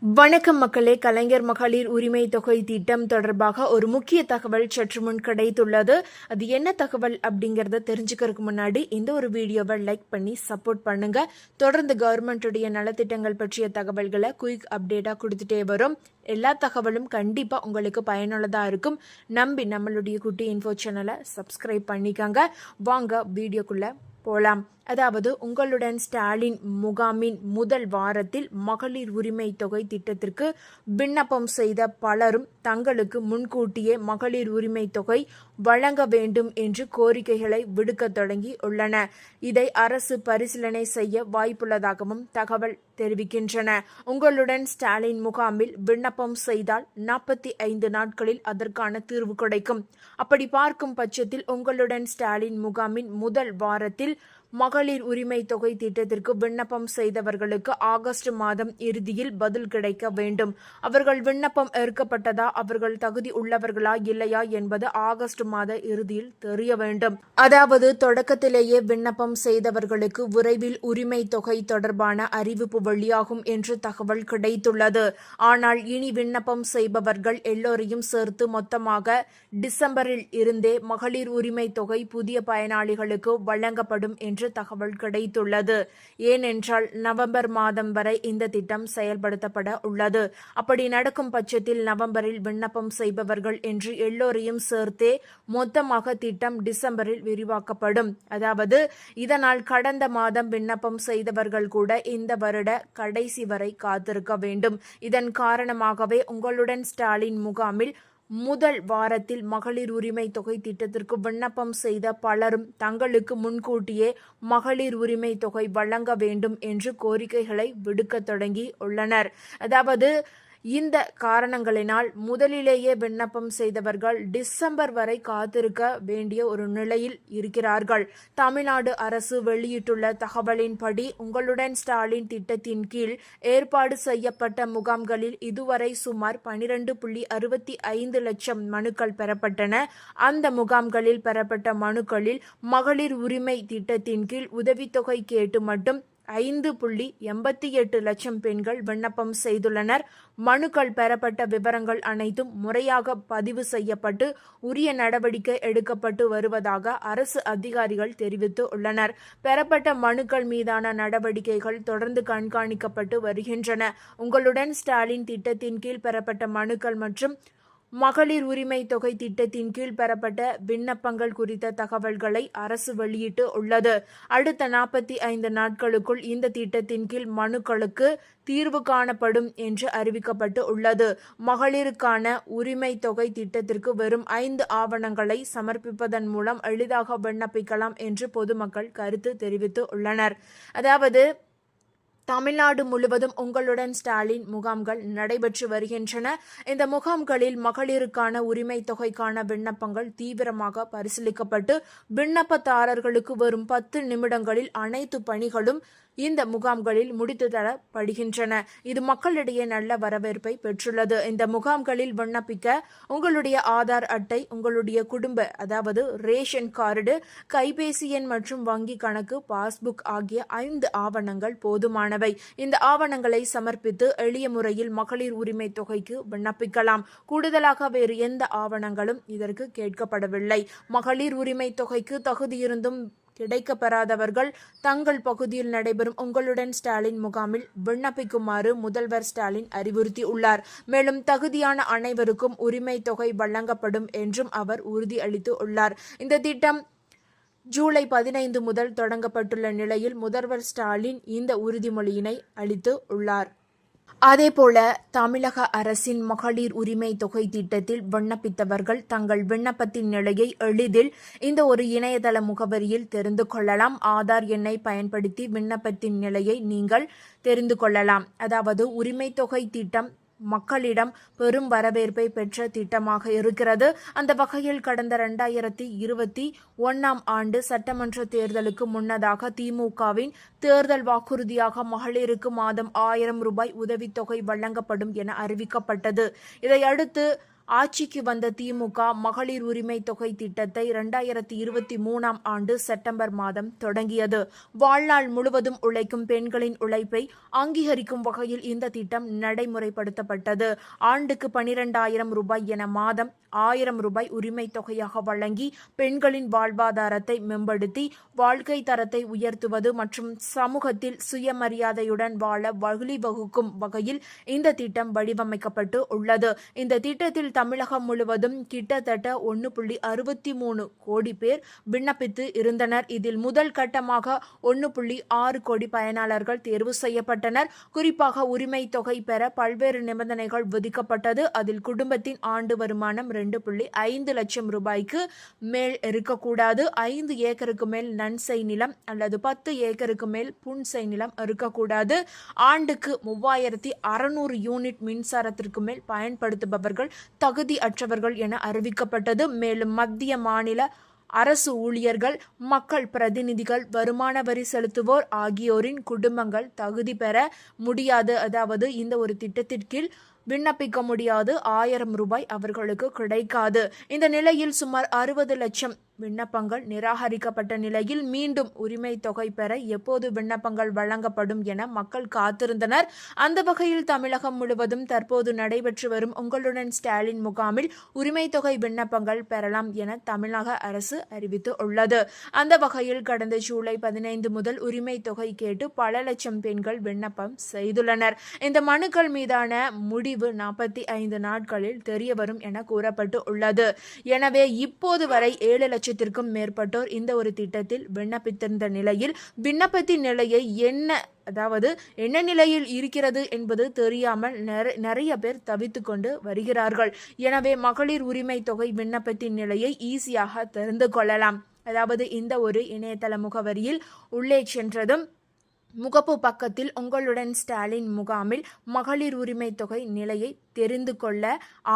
வணக்கம் மக்களே. கலைஞர் மகளிர் உரிமை தொகை திட்டம் தொடர்பாக ஒரு முக்கிய தகவல் சற்று முன் கிடைத்துள்ளது. அது என்ன தகவல் அப்படிங்கறத தெரிஞ்சுக்கிறதுக்கு முன்னாடி இந்த ஒரு வீடியோவை லைக் பண்ணி சப்போர்ட் பண்ணுங்க. தொடர்ந்து கவர்மெண்ட்டுடைய நலத்திட்டங்கள் பற்றிய தகவல்களை குயிக் அப்டேட்டா கொடுத்துட்டே வரும். எல்லா தகவலும் கண்டிப்பா உங்களுக்கு பயனுள்ளதா இருக்கும். நம்பி நம்மளுடைய குட்டி இன்ஃபோ சேனலை சப்ஸ்கிரைப் பண்ணிக்கங்க. வாங்க வீடியோக்குள்ள போலாம். அதாவது உங்களுடன் ஸ்டாலின் முகாமின் முதல் வாரத்தில் மகளிர் உரிமை தொகை திட்டத்திற்கு விண்ணப்பம் செய்த பலரும் தங்களுக்கு முன்கூட்டியே மகளிர் உரிமை தொகை வழங்க வேண்டும் என்று கோரிக்கைகளை விடுக்க தொடங்கி உள்ளன. இதை அரசு பரிசீலனை செய்ய வாய்ப்புள்ளதாகவும் தகவல் தெரிவிக்கின்றன. உங்களுடன் ஸ்டாலின் முகாமில் விண்ணப்பம் செய்தால் 45 நாட்களில் அதற்கான தீர்வு கிடைக்கும். அப்படி பார்க்கும் பட்சத்தில் உங்களுடன் ஸ்டாலின் முகாமின் முதல் வாரத்தில் மகளிர் உரிமை தொகை திட்டத்திற்கு விண்ணப்பம் செய்தவர்களுக்கு ஆகஸ்ட் மாதம் இறுதியில் பதில் கிடைக்க வேண்டும். அவர்கள் விண்ணப்பம் ஏற்கப்பட்டதா, அவர்கள் தகுதி உள்ளவர்களா இல்லையா என்பது ஆகஸ்ட் மாத இறுதியில் தெரிய வேண்டும். அதாவது தொடக்கத்திலேயே விண்ணப்பம் செய்தவர்களுக்கு விரைவில் உரிமை தொகை தொடர்பான அறிவிப்பு வெளியாகும் என்று தகவல் கிடைத்துள்ளது. ஆனால் இனி விண்ணப்பம் செய்பவர்கள் எல்லோரையும் சேர்த்து மொத்தமாக டிசம்பரில் இருந்தே மகளிர் உரிமை தொகை புதிய பயனாளிகளுக்கு வழங்கப்படும் என்று தகவல் கிடைத்துள்ளது. ஏனென்றால் நவம்பர் மாதம் வரை இந்த திட்டம் செயல்படுத்தப்பட உள்ளது. அப்படி நடக்கும் பட்சத்தில் நவம்பரில் விண்ணப்பம் செய்பவர்கள் என்று எல்லோரையும் சேர்த்தே மொத்தமாக திட்டம் டிசம்பரில் விரிவாக்கப்படும். அதாவது இதனால் கடந்த மாதம் விண்ணப்பம் செய்தவர்கள் கூட இந்த வருட கடைசி வரை காத்திருக்க வேண்டும். இதன் காரணமாகவே உங்களுடன் ஸ்டாலின் முகாமில் முதல் வாரத்தில் மகளிர் உரிமை தொகை திட்டத்திற்கு விண்ணப்பம் செய்த பலரும் தங்களுக்கு முன்கூட்டியே மகளிர் உரிமை தொகை வழங்க வேண்டும் என்று கோரிக்கைகளை விடுக்க தொடங்கி உள்ளனர். அதாவது இந்த காரணங்களினால் முதலிலேயே விண்ணப்பம் செய்தவர்கள் டிசம்பர் வரை காத்திருக்க வேண்டிய ஒரு நிலையில் இருக்கிறார்கள். தமிழ்நாடு அரசு வெளியிட்டுள்ள தகவலின்படி உங்களுடன் ஸ்டாலின் திட்டத்தின் கீழ் ஏற்பாடு செய்யப்பட்ட முகாம்களில் இதுவரை சுமார் 12.65 லட்சம் மனுக்கள் பெறப்பட்டன. அந்த முகாம்களில் பெறப்பட்ட மனுக்களில் மகளிர் உரிமை திட்டத்தின் கீழ் உதவித்தொகை கேட்டு மட்டும் 5.88 லட்சம் பெண்கள் விண்ணப்பம் செய்துள்ளனர். மனுக்கள் பெறப்பட்ட விவரங்கள் அனைத்தும் முறையாக பதிவு செய்யப்பட்டு உரிய நடவடிக்கை எடுக்கப்பட்டு வருவதாக அரசு அதிகாரிகள் தெரிவித்து உள்ளனர். பெறப்பட்ட மனுக்கள் மீதான நடவடிக்கைகள் தொடர்ந்து கண்காணிக்கப்பட்டு வருகின்றன. உங்களுடன் ஸ்டாலின் திட்டத்தின் கீழ் பெறப்பட்ட மனுக்கள் மற்றும் மகளிர் உரிமை தொகை திட்டத்தின் கீழ் பெறப்பட்ட விண்ணப்பங்கள் குறித்த தகவல்களை அரசு வெளியிட்டு உள்ளது. அடுத்த 45 நாட்களுக்குள் இந்த திட்டத்தின் கீழ் மனுக்களுக்கு தீர்வு காணப்படும் என்று அறிவிக்கப்பட்டு உள்ளது. மகளிருக்கான உரிமை தொகை திட்டத்திற்கு வெறும் 5 ஆவணங்களை சமர்ப்பிப்பதன் மூலம் எளிதாக விண்ணப்பிக்கலாம் என்று பொதுமக்கள் கருத்து தெரிவித்து உள்ளனர். அதாவது தமிழ்நாடு முழுவதும் உங்களுடன் ஸ்டாலின் முகாம்கள் நடைபெற்று வருகின்றன. இந்த முகாம்களில் மகளிருக்கான உரிமை தொகைக்கான விண்ணப்பங்கள் தீவிரமாக பரிசீலிக்கப்பட்டு விண்ணப்பதாரர்களுக்கு வரும் 10 நிமிடங்களில் அனைத்து பணிகளும் இந்த முகாம்களில் முடித்து தரப்படுகின்றன. இது மக்களிடையே நல்ல வரவேற்பை பெற்றுள்ளது. இந்த முகாம்களில் விண்ணப்பிக்க உங்களுடைய ஆதார் அட்டை, உங்களுடைய குடும்ப அதாவது ரேஷன் கார்டு, கைபேசி எண் மற்றும் வங்கி கணக்கு, பாஸ்புக் ஆகிய 5 ஆவணங்கள் போதுமானவை. இந்த ஆவணங்களை சமர்ப்பித்து எளிய முறையில் மகளிர் உரிமை தொகைக்கு விண்ணப்பிக்கலாம். கூடுதலாக வேறு எந்த ஆவணங்களும் இதற்கு கேட்கப்படவில்லை. மகளிர் உரிமை தொகைக்கு தகுதியிருந்தும் கிடைக்கப்பெறாதவர்கள் தங்கள் பகுதியில் நடைபெறும் உங்களுடன் ஸ்டாலின் முகாமில் விண்ணப்பிக்குமாறு முதல்வர் ஸ்டாலின் அறிவுறுத்தி உள்ளார். மேலும் தகுதியான அனைவருக்கும் உரிமை தொகை வழங்கப்படும் என்றும் அவர் உறுதியளித்து உள்ளார். இந்த திட்டம் ஜூலை 15 முதல் தொடங்கப்பட்டுள்ள நிலையில் முதல்வர் ஸ்டாலின் இந்த உறுதிமொழியினை அளித்து உள்ளார். அதேபோல தமிழக அரசின் மகளிர் உரிமை தொகை திட்டத்தில் விண்ணப்பித்தவர்கள் தங்கள் விண்ணப்பத்தின் நிலையை எளிதில் இந்த ஒரு இணையதள முகவரியில் தெரிந்து கொள்ளலாம். ஆதார் எண்ணை பயன்படுத்தி விண்ணப்பத்தின் நிலையை நீங்கள் தெரிந்து கொள்ளலாம். அதாவது உரிமை தொகை திட்டம் மக்களிடம் பெரும் வரவேற்பை பெற்ற திட்டமாக இருக்கிறது. அந்த வகையில் கடந்த 2021 ஆண்டு சட்டமன்ற தேர்தலுக்கு முன்னதாக திமுகவின் தேர்தல் வாக்குறுதியாக மகளிருக்கு மாதம் 1000 ரூபாய் உதவித்தொகை வழங்கப்படும் என அறிவிக்கப்பட்டது. இதையடுத்து ஆட்சிக்கு வந்த திமுக மகளிர் உரிமை தொகை திட்டத்தை 2023ஆம் ஆண்டு செப்டம்பர் மாதம் தொடங்கியது. வாழ்நாள் முழுவதும் உழைக்கும் பெண்களின் உழைப்பை அங்கீகரிக்கும் வகையில் இந்த திட்டம் நடைமுறைப்படுத்தப்பட்டது. ஆண்டுக்கு 12,000 ரூபாய் என மாதம் 1,000 ரூபாய் உரிமை தொகையாக வழங்கி பெண்களின் வாழ்வாதாரத்தை மேம்படுத்தி வாழ்க்கை தரத்தை உயர்த்துவது மற்றும் சமூகத்தில் சுயமரியாதையுடன் வாழ வழிவகுக்கும் வகையில் இந்த திட்டம் வடிவமைக்கப்பட்டு உள்ளது. இந்த திட்டத்தில் தமிழகம் முழுவதும் கிட்டத்தட்ட 1.63 கோடி பேர் விண்ணப்பித்து இருந்தனர். இதில் முதல் கட்டமாக 1.6 கோடி பயனாளர்கள் தேர்வு செய்யப்பட்டனர். குறிப்பாக உரிமை தொகை பெற பல்வேறு நிபந்தனைகள் விதிக்கப்பட்டது. அதில் குடும்பத்தின் ஆண்டு வருமானம் 2.5 லட்சம் ரூபாய்க்கு மேல் இருக்கக்கூடாது. 5 ஏக்கருக்கு மேல் நன்செய் நிலம் அல்லது 10 ஏக்கருக்கு மேல் புன்செய் நிலம் இருக்கக்கூடாது. ஆண்டுக்கு 3,600 யூனிட் மின்சாரத்திற்கு மேல் பயன்படுத்துபவர்கள் தகுதி அற்றவர்கள் என அறிவிக்கப்பட்டது. மேலும் மத்திய மாநில அரசு ஊழியர்கள், மக்கள் பிரதிநிதிகள், வருமான வரி செலுத்துவோர் ஆகியோரின் குடும்பங்கள் தகுதி பெற முடியாது. அதாவது இந்த ஒரு திட்டத்திற்கு விண்ணப்பிக்க முடியாது. 1,000 ரூபாய் அவர்களுக்கு கிடைக்காது. இந்த நிலையில் சுமார் 60 லட்சம் விண்ணப்பங்கள் நிராகரிக்கப்பட்ட நிலையில் மீண்டும் உரிமை தொகை பெற எப்போது விண்ணப்பங்கள் வழங்கப்படும் என மக்கள் காத்திருந்தனர். அந்த வகையில் தமிழகம் முழுவதும் தற்போது நடைபெற்று வரும் உங்களுடன் ஸ்டாலின் முகாமில் உரிமை தொகை விண்ணப்பங்கள் பெறலாம் என தமிழக அரசு அறிவித்து உள்ளது. அந்த வகையில் கடந்த ஜூலை 15 முதல் உரிமை தொகை கேட்டு பல லட்சம் பெண்கள் விண்ணப்பம் செய்துள்ளனர். இந்த மனுக்கள் மீதான முடிவு 45 நாட்களில் தெரியவரும் என கூறப்பட்டு உள்ளது. எனவே இப்போது வரை 7 லட்சத்திற்கும் மேற்பட்டோர் இந்த ஒரு திட்டத்தில் விண்ணப்பித்திருந்த நிலையில் விண்ணப்பத்தின் நிலையை என்ன நிலையில் இருக்கிறது என்பது தெரியாமல் நிறைய பேர் தவித்து கொண்டு வருகிறார்கள். எனவே மகளிர் உரிமை தொகை விண்ணப்பத்தின் நிலையை ஈஸியாக தெரிந்து கொள்ளலாம். அதாவது இந்த ஒரு இணையதள முகவரியில் உள்ளே சென்றதும் முகப்பு பக்கத்தில் உங்களுடன் ஸ்டாலின் முகாமில் மகளிர் உரிமை தொகை நிலையை தெரிந்து கொள்ள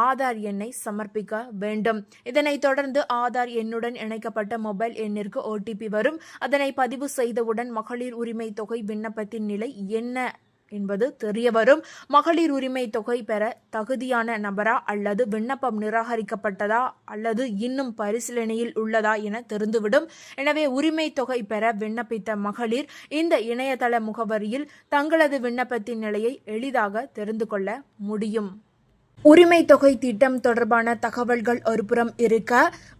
ஆதார் எண்ணை சமர்ப்பிக்க வேண்டும். இதனைத் தொடர்ந்து ஆதார் எண்ணுடன் இணைக்கப்பட்ட மொபைல் எண்ணிற்கு OTP வரும். அதனை பதிவு செய்தவுடன் மகளிர் உரிமை தொகை விண்ணப்பத்தின் நிலை என்ன என்பது தெரிய வரும். மகளிர் உரிமை தொகை பெற தகுதியான நபரா அல்லது விண்ணப்பம் நிராகரிக்கப்பட்டதா அல்லது இன்னும் பரிசீலனையில் உள்ளதா என தெரிந்துவிடும். எனவே உரிமை தொகை பெற விண்ணப்பித்த மகளிர் இந்த இணையதள முகவரியில் தங்களது விண்ணப்பத்தின் நிலையை எளிதாக தெரிந்து கொள்ள முடியும். உரிமை தொகை திட்டம் தொடர்பான தகவல்கள் ஒருபுறம் இருக்க,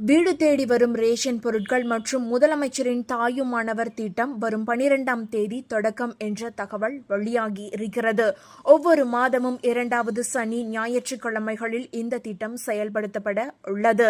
வீடு தேடி வரும் ரேஷன் பொருட்கள் மற்றும் முதலமைச்சரின் தாயுமானவர் திட்டம் வரும் 12ஆம் தேதி தொடக்கம் என்ற தகவல் வெளியாகி இருக்கிறது. ஒவ்வொரு மாதமும் 2வது சனி ஞாயிற்றுக்கிழமைகளில் இந்த திட்டம் செயல்படுத்தப்பட உள்ளது.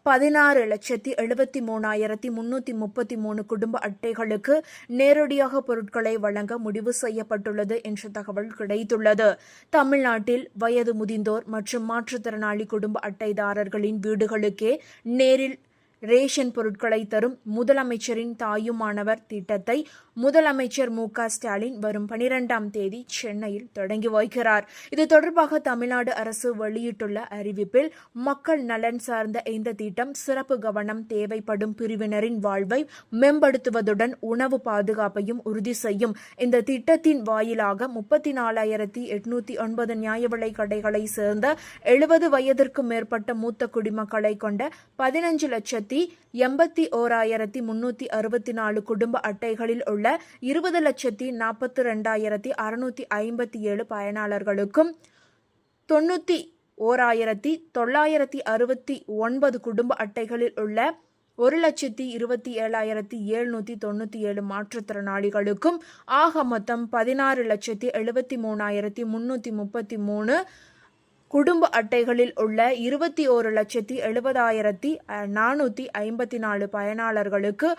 16,73,333 குடும்ப அட்டைகளுக்கு நேரடியாக பொருட்களை வழங்க முடிவு செய்யப்பட்டுள்ளது என்ற தகவல் கிடைத்துள்ளது. தமிழ்நாட்டில் வயது முதிர்ந்தோர் மற்றும் மாற்றுத்திறனாளி குடும்ப அட்டைதாரர்களின் வீடுகளுக்கே நேரில் ரேஷன் பொருட்களை தரும் முதலமைச்சரின் தாயுமானவர் திட்டத்தை முதலமைச்சர் மு.க. ஸ்டாலின் வரும் 12ஆம் தேதி சென்னையில் தொடங்கி வைக்கிறார். இது தொடர்பாக தமிழ்நாடு அரசு வெளியிட்டுள்ள அறிவிப்பில், மக்கள் நலன் சார்ந்த இந்த திட்டம் சிறப்பு கவனம் தேவைப்படும் பிரிவினரின் வாழ்வை மேம்படுத்துவதுடன் உணவு பாதுகாப்பையும் உறுதி செய்யும். இந்த திட்டத்தின் வாயிலாக 34,809 நியாய விலை கடைகளை சேர்ந்த 70 வயதிற்கு மேற்பட்ட மூத்த குடிமக்களை கொண்ட 15,81,364 குடும்ப அட்டைகளில் உள்ள 20,42,657 பயனாளர்களுக்கும் 91,969 குடும்ப அட்டைகளில் உள்ள 1,27,797 மாற்றுத்திறனாளிகளுக்கும் ஆக மொத்தம் 16,73,333 குடும்ப அட்டைகளில் உள்ள 21,70,454 பயனாளர்களுக்கு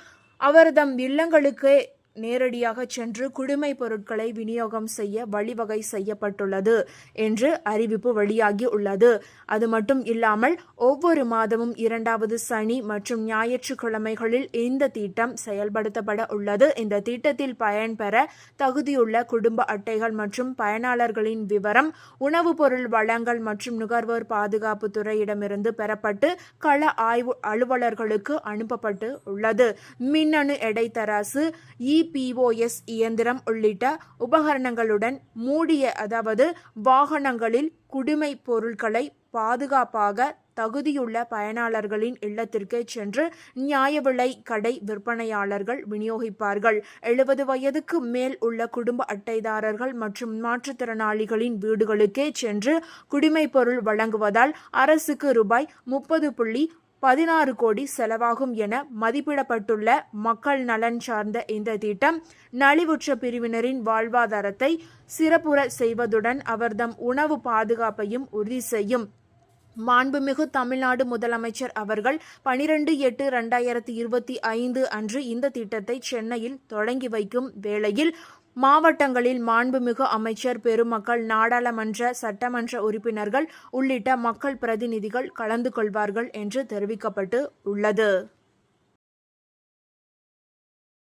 அவர்தம் இல்லங்களுக்கே நேரடியாக சென்று குடிமை பொருட்களை விநியோகம் செய்ய வழிவகை செய்யப்பட்டுள்ளது என்று அறிவிப்பு வெளியாகி உள்ளது. அது மட்டும் இல்லாமல் ஒவ்வொரு மாதமும் 2வது சனி மற்றும் ஞாயிற்றுக்கிழமைகளில் இந்த திட்டம் செயல்படுத்தப்பட உள்ளது. இந்த திட்டத்தில் பயன்பெற தகுதியுள்ள குடும்ப அட்டைகள் மற்றும் பயனாளர்களின் விவரம் உணவுப் பொருள் வழங்கல் மற்றும் நுகர்வோர் பாதுகாப்பு துறையிடமிருந்து பெறப்பட்டு கள ஆய்வு அலுவலர்களுக்கு அனுப்பப்பட்டு உள்ளது. மின்னணு எடை தராசு, POS இயந்திரம் உள்ளிட்ட உபகரணங்களுடன் மூடிய வாகனங்களில் குடிமை பொருட்களை பாதுகாப்பாக தகுதியுள்ள பயனாளர்களின் இல்லத்திற்கு சென்று நியாய விலை கடை விற்பனையாளர்கள் விநியோகிப்பார்கள். 70 வயதுக்கு மேல் உள்ள குடும்ப அட்டைதாரர்கள் மற்றும் மாற்றுத்திறனாளிகளின் வீடுகளுக்கே சென்று குடிமைப் பொருள் வழங்குவதால் அரசுக்கு ரூபாய் 30.16 கோடி செலவாகும் என மதிப்பிடப்பட்டுள்ள மக்கள் நலன் சார்ந்த இந்த திட்டம் நலிவுற்ற பிரிவினரின் வாழ்வாதாரத்தை சிறப்புற செய்வதுடன் அவர்தம் உணவு பாதுகாப்பையும் உறுதி செய்யும். மாண்புமிகு தமிழ்நாடு முதலமைச்சர் அவர்கள் 12/8/2025 அன்று இந்த திட்டத்தை சென்னையில் தொடங்கி வைக்கும் வேளையில் மாவட்டங்களில் மாண்புமிகு அமைச்சர் பெருமக்கள், நாடாளுமன்ற சட்டமன்ற உறுப்பினர்கள் உள்ளிட்ட மக்கள் பிரதிநிதிகள் கலந்து கொள்வார்கள் என்று தெரிவிக்கப்பட்டு உள்ளது.